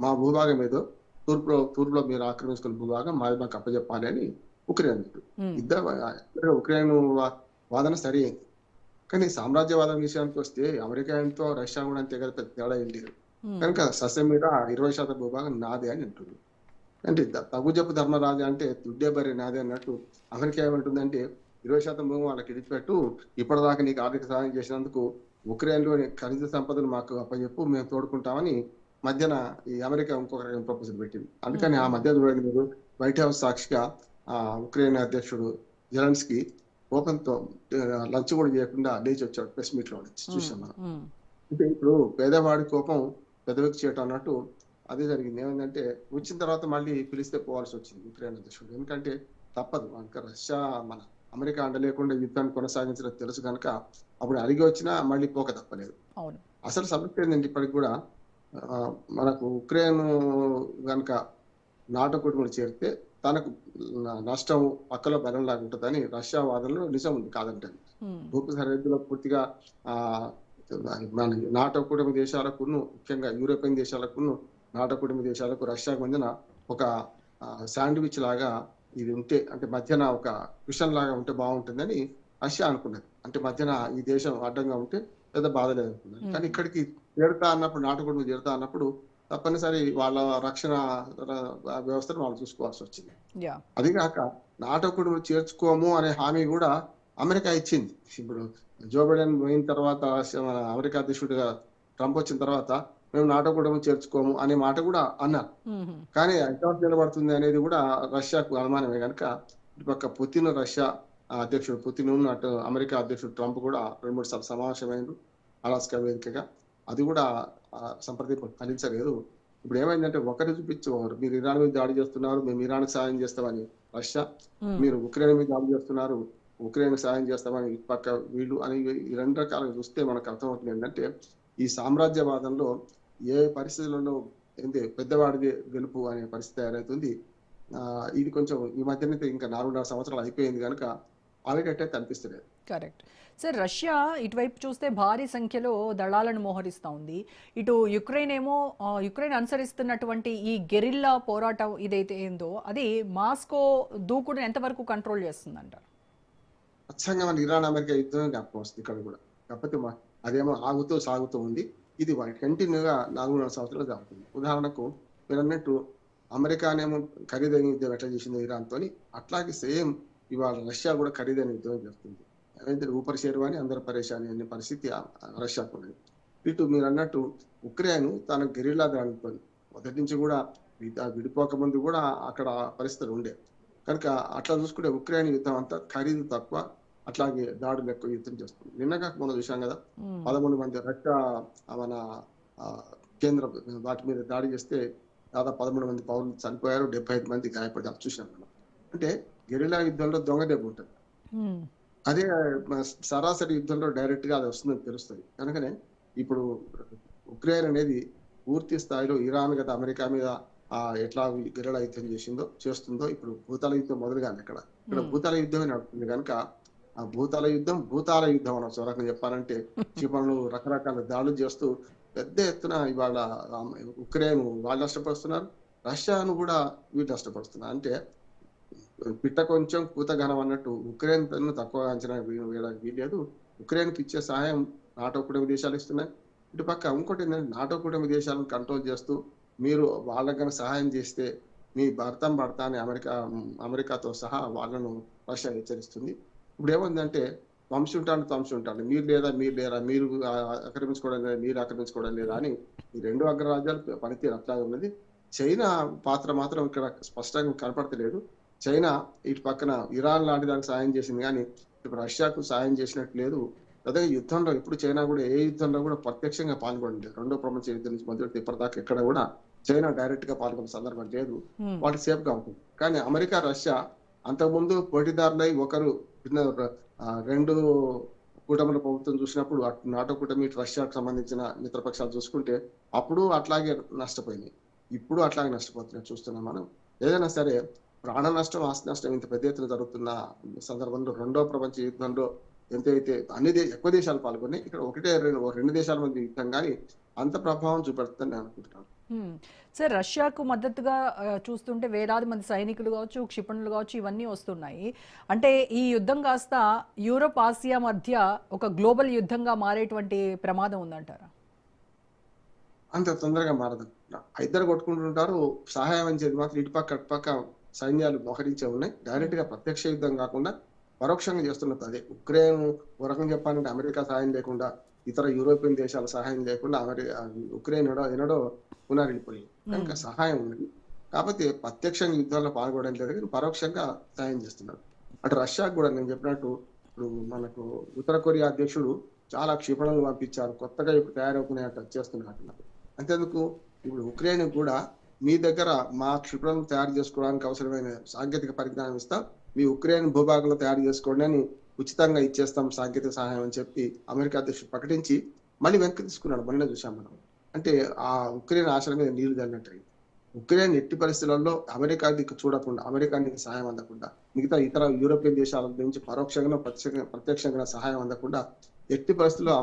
మా భూభాగం ఏదో తూర్పులో మీరు ఆక్రమించుకున్న భూభాగం మాకు అప్పచెప్పాలి అని ఉక్రెయిన్ అన్నట్టు. ఉక్రెయిన్ వాదన సరి అయింది. కానీ సామ్రాజ్యవాదం విషయానికి వస్తే అమెరికాతో రష్యా కూడా అంతే కదా, పెద్ద తేడా ఏం లేదు. కనుక సస్యం మీద 20% భూభాగం నాదే అని అంటుంది. అంటే తగుజపు ధర్మరాజు అంటే దుడ్డే బరి నాదే అన్నట్టు అమెరికా ఏమంటుందంటే 20% భూమి వాళ్ళకి ఇడిచిపెట్టు, ఇప్పటిదాకా నీకు ఆర్థిక సహాయం చేసినందుకు ఉక్రెయిన్లోని ఖనిజ సంపదను మాకు అప్పచెప్పు, మేము తోడుకుంటామని మధ్యన ఈ అమెరికా ఇంకొక ప్రపోజల్ పెట్టింది. అందుకని ఆ మధ్య చూడండి మీరు, వైట్ హౌస్ సాక్షిగా ఉక్రెయిన్ అధ్యక్షుడు జెలెన్స్కీ కోపంతో లంచ్ కూడా చేయకుండా లేచి వచ్చాడు ప్రెస్ మీట్ లో చూసాం మనం. అంటే ఇప్పుడు పేదవాడి కోపం పెదవికి చేయటం అన్నట్టు అదే జరిగింది. ఏమైందంటే వచ్చిన తర్వాత మళ్ళీ పిలిస్తే పోవాల్సి వచ్చింది ఉక్రెయిన్ అధ్యక్షుడు. ఎందుకంటే తప్పదు, కనుక రష్యా మన అమెరికా అండ లేకుండా యుద్ధాన్ని కొనసాగించడం తెలుసు కనుక అప్పుడు అడిగి వచ్చినా మళ్ళీ పోక తప్పలేదు. అసలు సమస్య ఏంటంటే ఇప్పటికి కూడా మనకు ఉక్రెయిన్ కనుక నాటో కుటుంబంలో చేరితే తనకు నష్టం పక్కలో బలంలాగా ఉంటుందని రష్యా వాదనలో నిజం ఉంది, కాదంటే. భూపి సరిహద్దులో పూర్తిగా మన నాటో కుటుంబ దేశాలకు, ముఖ్యంగా యూరోపియన్ దేశాలకు, నాటో కుటుంబ దేశాలకు రష్యాకు మధ్యన ఒక శాండ్విచ్ లాగా ఇది ఉంటే, అంటే మధ్యన ఒక క్రిషన్ లాగా ఉంటే బాగుంటుందని రష్యా అనుకున్నది. అంటే మధ్యన ఈ దేశం అడ్డంగా ఉంటే పెద్ద బాధ లేదనుకున్నది. కానీ ఇక్కడికి చేరుతా అన్నప్పుడు, నాటో కుటుంబం చేరుతా అన్నప్పుడు తప్పనిసరి వాళ్ళ రక్షణ వ్యవస్థను వాళ్ళు చూసుకోవాల్సి వచ్చింది. అది కాక నాటో కుటుంబం చేర్చుకోము అనే హామీ కూడా అమెరికా ఇచ్చింది. ఇప్పుడు జో బైడెన్ పోయిన తర్వాత, మన అమెరికా అధ్యక్షుడిగా ట్రంప్ వచ్చిన తర్వాత మేము నాటో కుటుంబం చేర్చుకోము అనే మాట కూడా అన్నారు. కానీ ఎంతవరకు నిలబడుతుంది అనేది కూడా రష్యాకు అనుమానమే. కనుక ఇటుపక్క పుతిన్, రష్యా అధ్యక్షుడు పుతిన్, అటు అమెరికా అధ్యక్షుడు ట్రంప్ కూడా 2-3 సార్లు సమావేశమైంది అలాస్కా వేదికగా. అది కూడా సంప్రదింపు ఫలించలేదు. ఇప్పుడు ఏమైందంటే ఒకరు చూపించేవారు, మీరు ఇరాన్ మీద దాడి చేస్తున్నారు, మేము ఇరాన్కి సాయం చేస్తామని రష్యా, మీరు ఉక్రెయిన్ మీద దాడి చేస్తున్నారు, ఉక్రెయిన్ సాయం చేస్తామని పక్క వీళ్ళు అని, ఈ 2 రకాలుగా చూస్తే మనకు అర్థమవుతుంది ఏంటంటే ఈ సామ్రాజ్యవాదంలో ఏ పరిస్థితులలో ఏంటి పెద్దవాడిది గెలుపు అనే పరిస్థితి తయారవుతుంది. ఇది కొంచెం ఈ మధ్యనైతే ఇంకా 4.5 సంవత్సరాలు అయిపోయింది కనుక ఆగేటట్టే కనిపిస్తలేదు. Correct sir. రష్యా ఇటువైపు చూస్తే భారీ సంఖ్యలో దళాలను మోహరిస్తూ ఉంది. ఇటు యుక్రెయిన్ ఏమో, యుక్రెయిన్ అనుసరిస్తున్నటువంటి ఈ గెరిల్లా పోరాటం ఇదైతే ఏందో అది మాస్కో దూకుడుని ఎంతవరకు కంట్రోల్ చేస్తుందంటారు? ఖచ్చితంగా మన ఇరాన్ అమెరికా యుద్ధం జ్ఞాపకం వస్తుంది ఇక్కడ కూడా. కాకపోతే అదేమో ఆగుతూ సాగుతూ ఉంది. ఇది కంటిన్యూగా 4.5 సంవత్సరాలు జరుగుతుంది. ఉదాహరణకు మీరు అన్నట్టు అమెరికానేమో ఖరీదైన యుద్ధం ఎట్లా చేసిందో ఇరాన్తో, అట్లాగే సేమ్ ఇవాళ రష్యా కూడా ఖరీదైన యుద్ధం చేస్తుంది. అయితే ఊపరి షేర్వాని అందరు పరేషాని అనే పరిస్థితి రష్యాకు ఉన్నది. ఇటు మీరు అన్నట్టు ఉక్రెయిన్ తన గెరిల్లా దాడుతుంది. మొదటి నుంచి కూడా విడిపోక ముందు కూడా అక్కడ పరిస్థితులు ఉండే కనుక అట్లా చూసుకుంటే ఉక్రెయిన్ యుద్ధం అంతా ఖరీదు తక్కువ, అట్లాగే దాడులు ఎక్కువ యుద్ధం చేస్తుంది. నిన్నగా మనం చూసాం కదా, 13 మంది రష్యా మన కేంద్ర వాటి మీద దాడి చేస్తే దాదాపు 13 మంది పౌరులు చనిపోయారు, 75 మంది గాయపడ్డారు చూసాం మనం. అంటే గెరిల్లా యుద్ధంలో దొంగ దెబ్బ ఉంటుంది, అదే సరాసరి యుద్ధంలో డైరెక్ట్ గా అది వస్తుందని తెలుస్తుంది. కనుకనే ఇప్పుడు ఉక్రెయిన్ అనేది పూర్తి స్థాయిలో ఇరాన్ గత అమెరికా మీద ఎట్లా గెరిల్లా యుద్ధం చేస్తుందో ఇప్పుడు భూతాల యుద్ధం మొదలుగానే ఇక్కడ భూతాల యుద్ధమే నడుస్తుంది. కనుక ఆ భూతాల యుద్ధం అన్న రకంగా చెప్పాలంటే క్షిపణులు రకరకాల దాడులు చేస్తూ పెద్ద ఎత్తున ఇవాళ ఉక్రెయిన్ వాళ్ళు నష్టపరుస్తున్నారు, రష్యాను కూడా వీళ్ళు నష్టపరుస్తున్నారు. అంటే పిట్ట కొంచెం కూత ఘనం అన్నట్టు ఉక్రెయిన్ తక్కువ అంచనా వేయడానికి వీల్లేదు. ఉక్రెయిన్కి ఇచ్చే సహాయం నాటో కుటుంబ దేశాలు ఇస్తున్నాయి. ఇటుపక్క ఇంకోటి ఏంటంటే నాటో కుటుంబ దేశాలను కంట్రోల్ చేస్తూ మీరు వాళ్ళకి కనుక సహాయం చేస్తే మీ భర్తం పడతా అని అమెరికాతో సహా వాళ్ళను రష్యా హెచ్చరిస్తుంది. ఇప్పుడు ఏముందంటే వంశీ ఉంటాడు, మీరు లేరా మీరు ఆక్రమించుకోవడం లేదా, మీరు ఆక్రమించుకోవడం లేదా అని ఈ 2 అగ్రరాజ్యాలు పనితీరు అట్లాగే ఉన్నది. చైనా పాత్ర మాత్రం ఇక్కడ స్పష్టంగా కనపడతలేదు. చైనా ఇటు పక్కన ఇరాన్ లాంటి దానికి సాయం చేసింది కానీ ఇప్పుడు రష్యాకు సాయం చేసినట్టు లేదు. అదే యుద్ధంలో ఇప్పుడు చైనా కూడా ఏ యుద్ధంలో కూడా ప్రత్యక్షంగా పాల్గొనలేదు. 2వ ప్రపంచ యుద్ధం నుంచి మొదలు ఇప్పటిదాకా ఎక్కడ కూడా చైనా డైరెక్ట్ గా పాల్గొన్న సందర్భం లేదు. వాళ్ళకి సేఫ్ గా ఉంటుంది. కానీ అమెరికా, రష్యా అంతకుముందు పోటీదారులై ఒకరు 2 కూటమిల ప్రభుత్వం చూసినప్పుడు నాటో కూటమి రష్యాకు సంబంధించిన మిత్రపక్షాలు చూసుకుంటే అప్పుడు అట్లాగే నష్టపోయింది, ఇప్పుడు అట్లాగే నష్టపోతున్నాయి చూస్తున్నాం మనం. ఏదైనా సరే ప్రాణ నష్టం, ఆస్తి నష్టం ఇంత పెద్ద ఎత్తున జరుగుతున్న సందర్భంలో 2వ ప్రపంచ యుద్ధంలో ఎంతైతే ఎక్కువ దేశాలు పాల్గొన్నాయి, ఇక్కడ 1-2 దేశాల మధ్య యుద్ధం కానీ అంత ప్రభావం చూపెడుతుందని నేను అనుకుంటున్నాను. సార్, రష్యాకు మద్దతుగా చూస్తుంటే వేలాది మంది సైనికులు కావచ్చు, క్షిపణులు కావచ్చు, ఇవన్నీ వస్తున్నాయి. అంటే ఈ యుద్ధం కాస్త యూరోప్, ఆసియా మధ్య ఒక గ్లోబల్ యుద్ధంగా మారేటువంటి ప్రమాదం ఉందంటారా? అంత తొందరగా మారదు. ఇద్దరు కొట్టుకుంటుంటారు. సహాయం అంచేది మాత్రం ఇటుపక్క అటుపక్క సైన్యాలు మోహరించే ఉన్నాయి. డైరెక్ట్ గా ప్రత్యక్ష యుద్ధం కాకుండా పరోక్షంగా చేస్తున్నది అదే. ఉక్రెయిన్ ఓ రకం చెప్పాలంటే అమెరికా సహాయం లేకుండా, ఇతర యూరోపియన్ దేశాల సహాయం లేకుండా ఉక్రెయిన్ ఎనడో పునరిల్లిపోయింది. కనుక సహాయం ఉన్నది. కాకపోతే ప్రత్యక్షంగా యుద్ధాల్లో పాల్గొనడం లేదు, కానీ పరోక్షంగా సహాయం చేస్తున్నారు. అటు రష్యాకు కూడా నేను చెప్పినట్టు ఇప్పుడు మనకు ఉత్తర కొరియా అధ్యక్షుడు చాలా క్షిపణులు పంపించారు, కొత్తగా ఇప్పుడు తయారవుతున్నాయట చేస్తున్నట్టున్నారు. అంతేందుకు ఇప్పుడు ఉక్రెయిన్ కూడా మీ దగ్గర మా క్షిపణులను తయారు చేసుకోవడానికి అవసరమైన సాంకేతిక పరిజ్ఞానం ఇస్తాం, మీ ఉక్రెయిన్ భూభాగంలో తయారు చేసుకోండి అని ఉచితంగా ఇచ్చేస్తాం సాంకేతిక సహాయం అని చెప్పి అమెరికా అధ్యక్షుడు ప్రకటించి మళ్ళీ వెనక్కి తీసుకున్నాడు. మొన్న చూసాం మనం. అంటే ఆ ఉక్రెయిన్ ఆశల మీద నీళ్లు చల్లినట్టు. ఉక్రెయిన్ ఎట్టి పరిస్థితులలో అమెరికా దిక్కు చూడకుండా, అమెరికానికి సహాయం అందకుండా, మిగతా ఇతర యూరోపియన్ దేశాల నుంచి పరోక్షంగా ప్రత్యక్షంగా సహాయం అందకుండా ఎట్టి పరిస్థితుల్లో